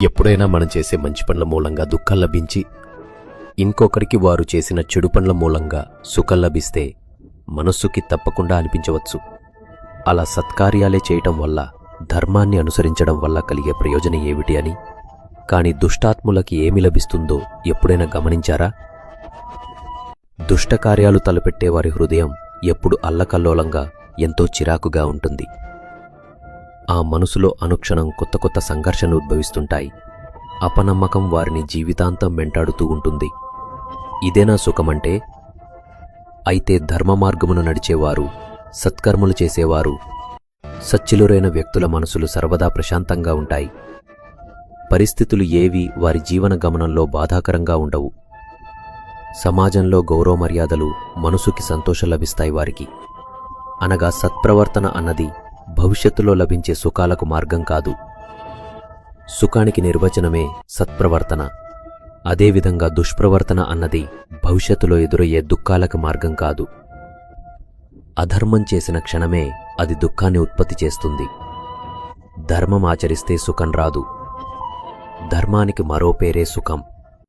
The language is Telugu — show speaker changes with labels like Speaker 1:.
Speaker 1: ఎప్పుడైనా మనం చేసే మంచి పనుల మూలంగా దుఃఖం లభించి ఇంకొకరికి వారు చేసిన చెడు పనుల మూలంగా సుఖం లభిస్తే మనస్సుకి తప్పకుండా అనిపించవచ్చు. అలా సత్కార్యాలే చేయటం వల్ల, ధర్మాన్ని అనుసరించడం వల్ల కలిగే ప్రయోజనం ఏమిటి అని. కాని దుష్టాత్ములకి ఏమి లభిస్తుందో ఎప్పుడైనా గమనించారా? దుష్టకార్యాలు తలపెట్టేవారి హృదయం ఎప్పుడు అల్లకల్లోలంగా, ఎంతో చిరాకుగా ఉంటుంది. ఆ మనసులో అనుక్షణం కొత్త కొత్త సంఘర్షణలు ఉద్భవిస్తుంటాయి. అపనమ్మకం వారిని జీవితాంతం వెంటాడుతూ ఉంటుంది. ఇదేనా సుఖమంటే? అయితే ధర్మ మార్గమును నడిచేవారు, సత్కర్మలు చేసేవారు, సచ్చిలురైన వ్యక్తుల మనసులు సర్వదా ప్రశాంతంగా ఉంటాయి. పరిస్థితులు ఏవీ వారి జీవన గమనంలో బాధాకరంగా ఉండవు. సమాజంలో గౌరవ మర్యాదలు, మనసుకి సంతోషం లభిస్తాయి వారికి. అనగా సత్ప్రవర్తన అన్నది భవిష్యత్తులో లభించే సుఖాలకు మార్గం కాదు. సుఖానికి నిర్వచనమే సత్ప్రవర్తన. అదేవిధంగా దుష్ప్రవర్తన అన్నది భవిష్యత్తులో ఎదురయ్యే దుఃఖాలకు మార్గం కాదు. అధర్మం చేసిన క్షణమే అది దుఃఖాన్ని ఉత్పత్తి చేస్తుంది. ధర్మం ఆచరిస్తే సుఖం రాదు. ధర్మానికి మరో పేరే సుఖం.